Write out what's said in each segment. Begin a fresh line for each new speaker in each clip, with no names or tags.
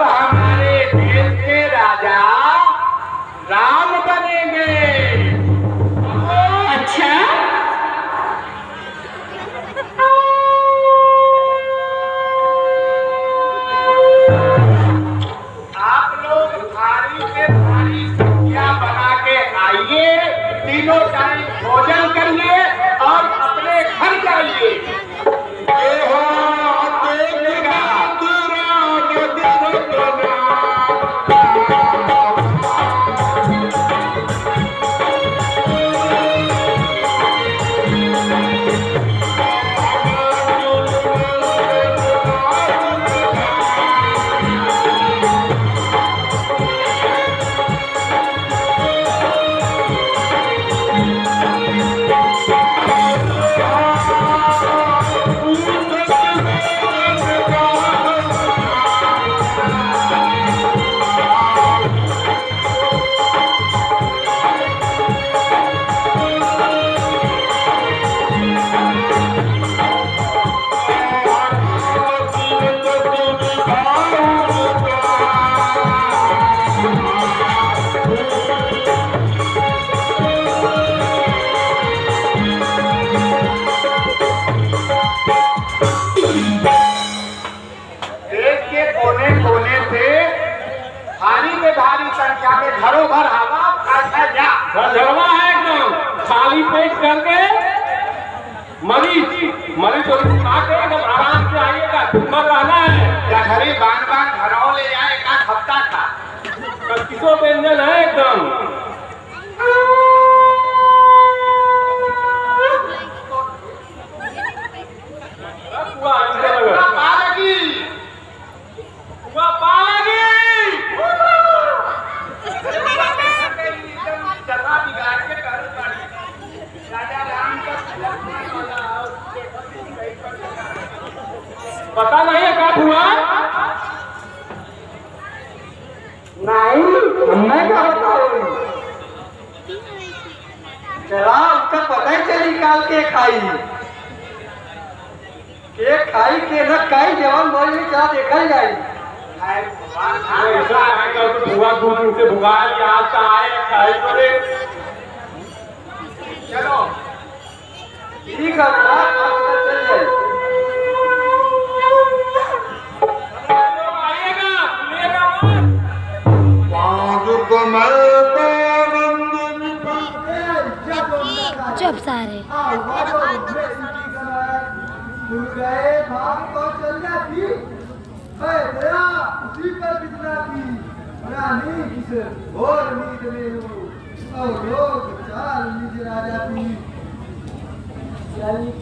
अब हमारे देश के राजा राम बनेंगे।
अच्छा,
आप लोग भारी से भारी सब्जियां बना के आइए, तीनों टाइम भोजन करिए और अपने घर जाइए। भारी संख्या में घरों भर हवा
झड़वा है एकदम खाली पेट करके मरीज तो खा के एकदम आराम से आइएगा। घूमर रहना है
घरी बान घरों ले जाए एक हफ्ता का
किसो व्यंजन है एकदम। पता नहीं है कब हुआ?
नहीं, मैं क्या बताऊं? चला उसका पता ही चली काल के खाई के न खाई जवान बोल में क्या देखा जाए।
हुआ 2 दिन से भुगा खाई करे।
चलो
ठीक है चल जाए।
चुप सारे
भूल गए भाग तो चल जाती तेरा उसी पर कितना थी रानी किस घोर नींद में हूँ और लोग चाल नींद आ जाती।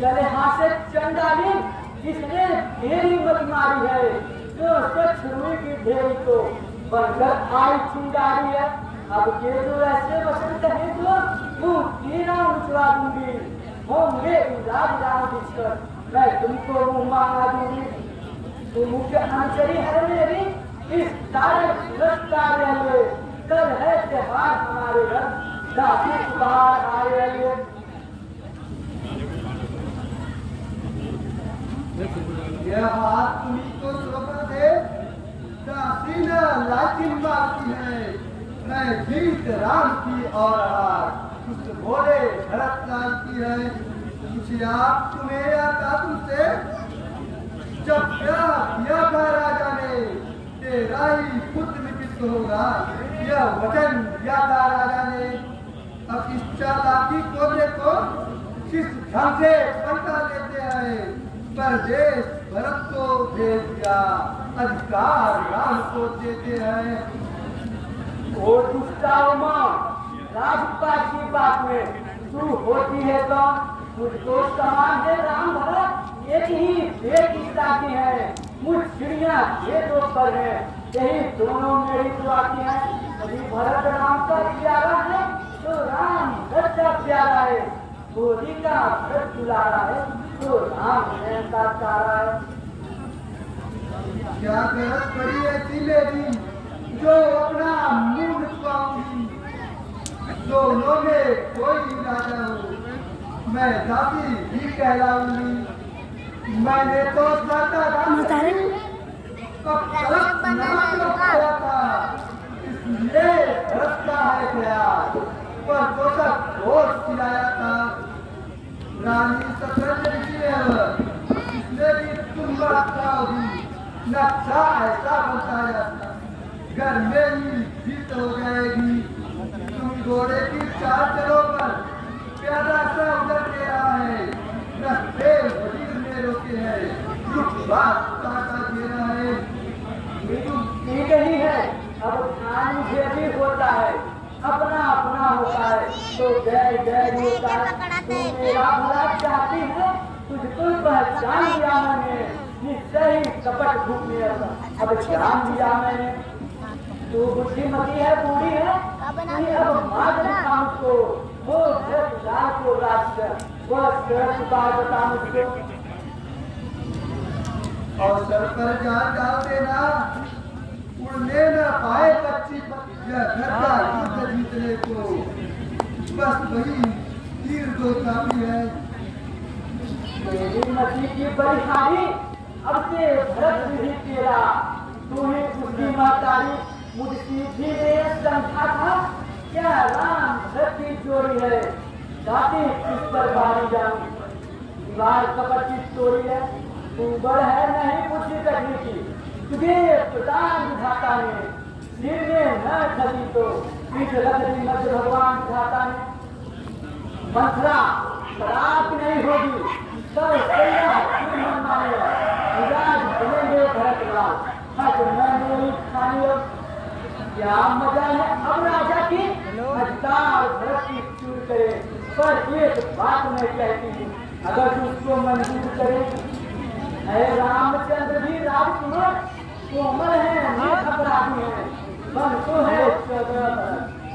चले हाथ से चंडाली जिसने ढेरी मत मारी है जो सच हुई की ढेरी को बनकर आई चिंगारी है। अब के जो ऐसे वचन कहे तो मुँह तीना उछला दूंगी होंगे राज राम बिछकर मैं तुमको मुँह मांगा दूंगी। तुम मुझे आंचरी है मेरी इस तारे में कल है त्योहार हमारे घर दादी बाहर आए हैं।
यह हाथ तुम्ही को सौंप दे दासी न लाचिन बाकी है मैं जीत राम की और कुछ भोले भरत लाल की है। कुछ याद तुम्हें आता तुमसे जब क्या किया था राजा ने तेरा ही पुत्र विदित होगा यह वचन दिया था राजा ने। अब इस चालाकी को देखो किस ढंग से पलटा देते हैं। परदेश भरत को भेज दिया अधिकार राम को देते हैं।
और दुष्टाओं राजपाट की बात में तू होती है तो मुझको समान है राम भरत एक ही पेट की साथी है मुझ चिड़िया खेतों पर है यही दोनों मेरी तो आती है। अभी भरत राम का प्यारा है तो राम भरत का प्यारा है। गोरी का भरत दुलारा है तो राम का तारा है।
क्या गरज पड़ी ऐसी मेरी जो अपना मुंह पाऊंगी। दोनों में कोई राजा हो मैं दादी भी कहलाऊंगी। मैंने तो कब तलक नमक खाया था, इसलिए रखता है ख्याल, पर जो तक रोज खिलाया था। रानी सतरंज इसने भी तुम रखा होगी, नक्शा ऐसा बताया था, घर में ही जीत हो जाएगी। तुम घोड़े की चाल चलो पर प्यादा सा उधर के रहा है, रस्ते वजीर में रोके हैं, रुख बात काटा घेरा है।
ठीक ही है, अब खान मुझे भी होता है, अपना अपना होता है, तो जय जय होता है। तू मेरा भला चाहती है, तुझको पहचान लिया मैंने, निश्चय ही कपट भूख में अब जान लिया मैंने। तू बुद्धिमती है, बूढ़ी है, तूने अब मार दिखा मुझको, वो लाल को रास्ता, वह सड़क बात बता मुझको।
अवसर पर जान डाल देना, उड़ने न पाए कच्ची पत्तियां घर का युद्ध जीतने को, बस वही तीर दो काफी है।
तेरी मछली की बड़ी हारी, अब से भरत भी तेरा, तू ही उसकी मातारी मुझसी भी ने समझा था, क्या राम भरत की चोरी है, जाती किस पर बारी जाऊं, दीवार कपट की चोरी है, तू बड़ है नहीं पूछी करनी की, तुझे प्रदान विधाता ने, सिर में न खली तो पीठ रख दी मध्य भगवान विधाता ने। मंथरा शराब नहीं होगी, सब सैया फिर मन मानेगा, विराज बनेंगे भरत लाल, हज मैं नहीं खानी। क्या मजा है अब राजा की हजदार भरत की चूर करे, पर एक बात मैं कहती हूँ, अगर तू उसको मंजूर करे। है रामचंद्र भी राजकुमार, कोमल है, नेक अपराधी है, मन तो है 14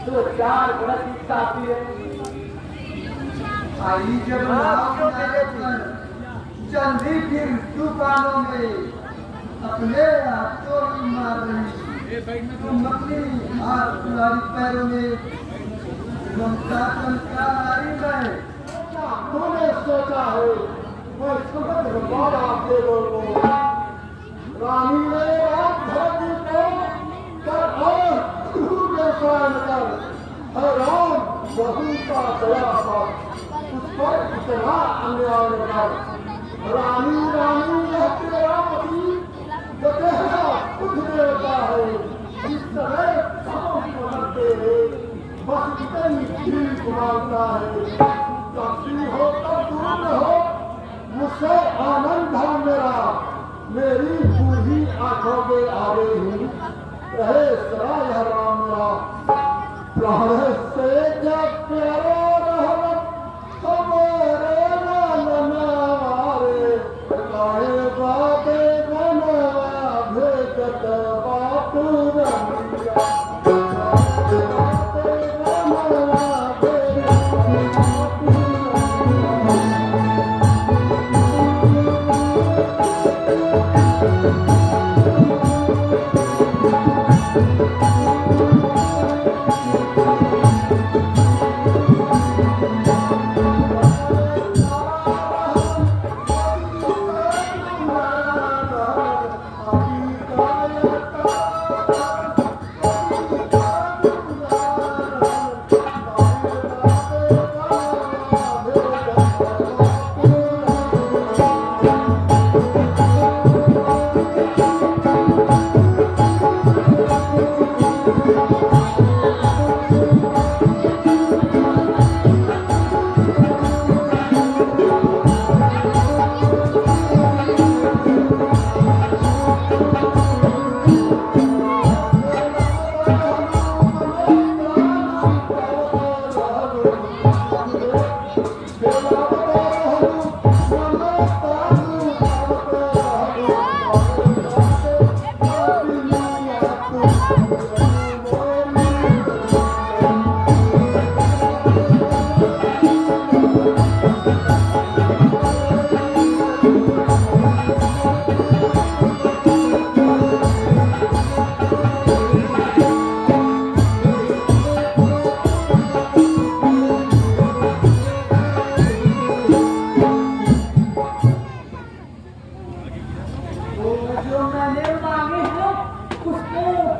तो 4 बरस की काफी है।
आई जब राम नारे पर चंदी फिर दुकानों में अपने हाथों में मार रही, तुम अपनी हाथ तुम्हारी पैरों में ममता संस्कारी में तूने सोचा है मैं सुगंध बाबा के लोगों रानी ने रात धरती को कर और गुरु के स्वयं कर राम बहू का दया पर उस पर इतना अन्याय कर। रानी रानी यह तेरा पति जो कहना कुछ देता है, इस तरह सबको करते हैं, बस इतनी भीख मांगता है, कभी हो तब दूर हो मुझसे आनंद है मेरा, मेरी बूढ़ी आंखों के आगे हूँ रहे सरा यह राम मेरा, प्राण से जब प्यारो रहमत तो मेरे लाल मारे, काहे बाबे बनवा भेजत बापू रमिया, बाबे बनवा भेजत बापू रमिया।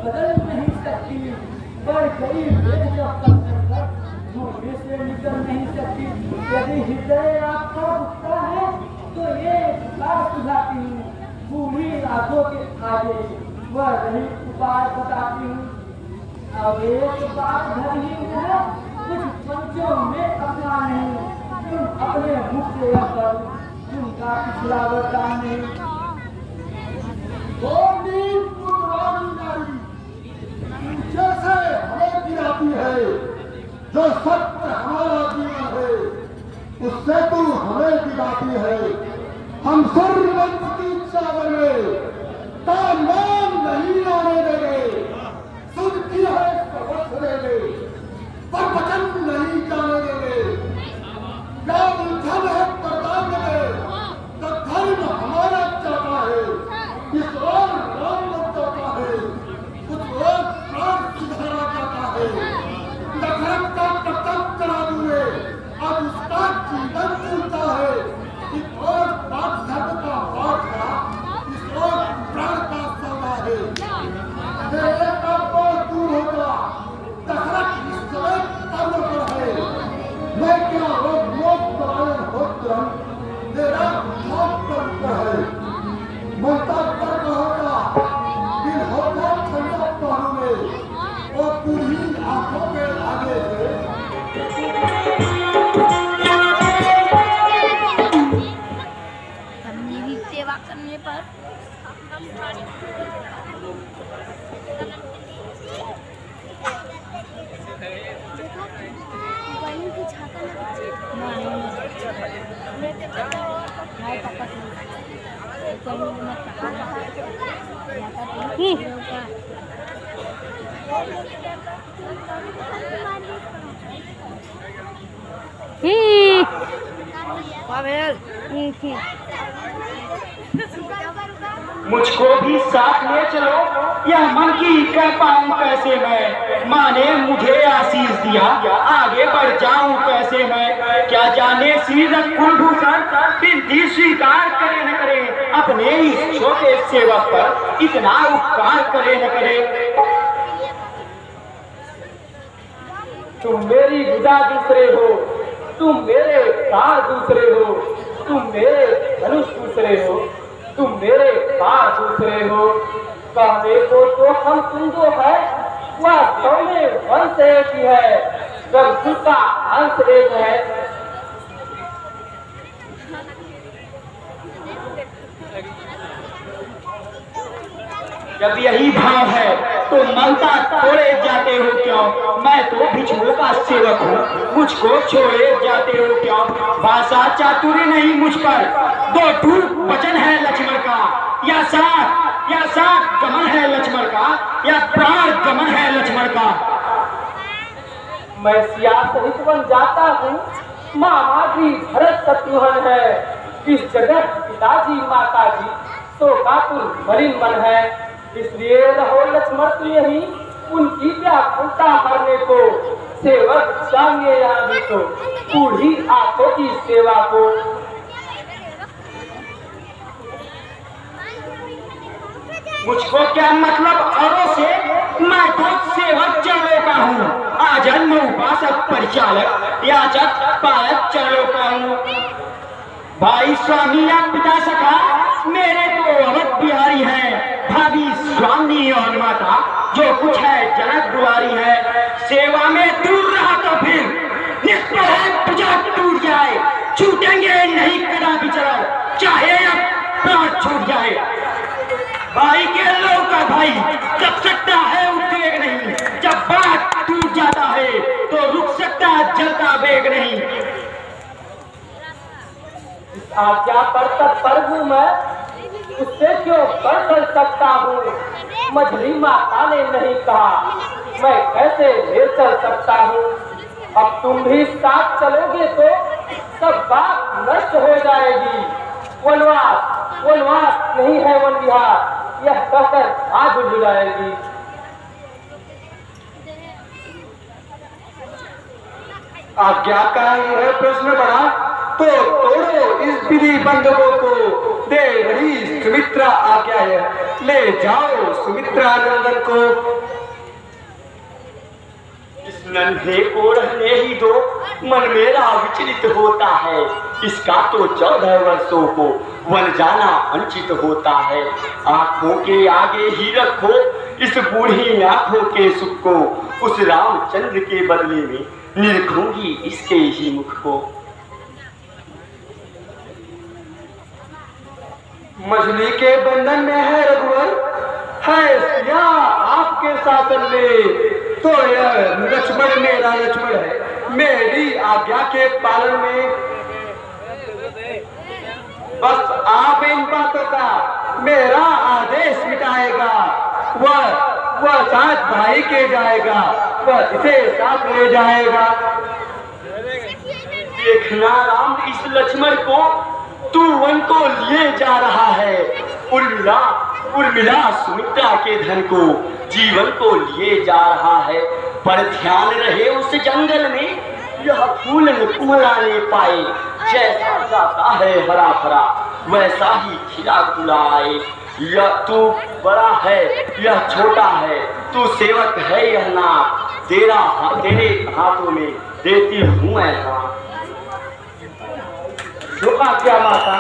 बदल नहीं सकती, बढ़ गई वेद जब तक धोखे से निकल नहीं सकती। यदि हृदय आपका दुखता है तो ये बात सुझाती हूँ, बूढ़ी आंखों के आगे वह रही उपाय बताती हूँ। अब एक बात धरी है, कुछ पंचों में अपना नहीं, तुम अपने मुख से अकल, तुमका पिछला वरदान नहीं।
जैसे हमें गिराती है, जो सत्य हमारा जीवन है, उससे तू हमें गिराती है। हम सर्ववंश की चावल में तालमान नहीं आने देंगे, सुनती है समझ लेंगे, पर वचन नहीं जाने देंगे। क्या उलझन है प्रताप में, तो धर्म हमारा चाहता है, इस ओर राम चाहता है, उस ओर प्राण सुधारा जाता है। नफरत का कर्तव्य करा दूंगे, अब उसका जीवन चलता है। इस ओर बात धर्म का पाठ का, इस ओर प्राण का सौदा है। मेरे का बहुत दूर होगा, दशरथ इस समय कर्म पर है। मैं क्या वो मोक्ष परायण होत्र, मेरा मोक्ष पर है। ममता पर होगा, दिल होगा ठंडा पहलू में, और पूरी आंखों के आगे से
हमने भी सेवा करने पर
मुझको भी साथ ले चलो, यह मन की कह पाऊं कैसे मैं। माँ ने मुझे आशीष दिया, आगे बढ़ जाऊं कैसे मैं। क्या जाने सीरत कुलभूषण विनती स्वीकार करे न करे, अपने इस छोटे सेवक पर इतना उपकार करे न करे।
तुम मेरी विदा दूसरे हो, तुम मेरे तार दूसरे हो, तुम मेरे धनुष दूसरे हो, तुम मेरे पार दूसरे हो। कहने को तो हम तुम जो है, वह सौने वंश एक ही है, रघुकुल का अंश एक है।
जब यही भाव है तो ममता छोड़े जाते हो क्यों। मैं तो भिक्षुओं का सेवक हूँ, मुझको छोड़े जाते हो क्यों। भाषा चातुर्य नहीं मुझ पर, दो टूक वचन है लक्ष्मण का। या साथ गमन है लक्ष्मण का, या प्राण गमन है लक्ष्मण का।
मैं सिया सहित बन जाता हूँ, मामा जी भरत शत्रुघ्न है। इस जगत पिताजी माता जी शोकातुर मलिन मन है। इसलिए रहो लक्ष्मण तुम यही, उनकी व्याकुलता मरने को। सेवक जाएंगे यहाँ भी तो बूढ़ी आंखों की सेवा को।
मुझको क्या मतलब औरों से, मैं तो सेवक चरणों का हूँ। आजन्म उपासक परिचालक याचक पालक चरणों का हूँ। भाई स्वामी या पिता सखा मेरे तो अवध बिहारी हैं। भाभी स्वामी और माता जो कुछ है जनक दुआरी है। सेवा में दूर रहा तो फिर निष्फल है पूजा टूट जाए। छूटेंगे नहीं कदापि चरण, चाहे अब प्राण छूट जाए। भाई के लोग का भाई जब सकता है उद्वेग नहीं, जब बात टूट जाता है तो रुक सकता जलता वेग नहीं।
आज्ञा पर तत्पर हूँ मैं, उससे क्यों कर चल सकता हूँ। मझली माता ने नहीं कहा, मैं कैसे ले चल सकता हूँ। अब तुम भी साथ चलोगे तो सब बात नष्ट हो जाएगी। वनवास नहीं है वन विहार, यह कहकर आज उड़ जाएगी।
आज्ञा का यह प्रश्न बड़ा तो तोड़ो इस विधि बंधकों को। दे रही सुमित्रा आज्ञा है, ले जाओ सुमित्रा नंदन को। नन्हे को रहने ही दो, मन मेरा विचलित होता है। इसका तो 14 वर्षों को वन जाना वंचित होता है। आंखों के आगे ही रखो इस बूढ़ी आंखों के सुख को, उस रामचंद्र के बदले में निरखूंगी इसके ही मुख को।
मछली के बंधन में है रघुवर, है या आपके शासन में, तो यह लक्ष्मण मेरा लक्ष्मण है, मेरी आज्ञा के पालन में। बस आप इन बातों का मेरा आदेश मिटाएगा, वह साथ भाई के जाएगा, वह इसे साथ ले जाएगा।
देखना राम, इस लक्ष्मण को तू वन को लिए जा रहा है। उर्मिला सुमित्रा के धन को, जीवन को लिए जा रहा है। पर ध्यान रहे उस जंगल में यह फूल न कुमलाने पाए। जैसा जाता है हरा भरा वैसा ही खिला खुला आए। यह तू बड़ा है, यह छोटा है, तू सेवक है यह ना, तेरे हाथों में देती हूँ मैं।
क्या माता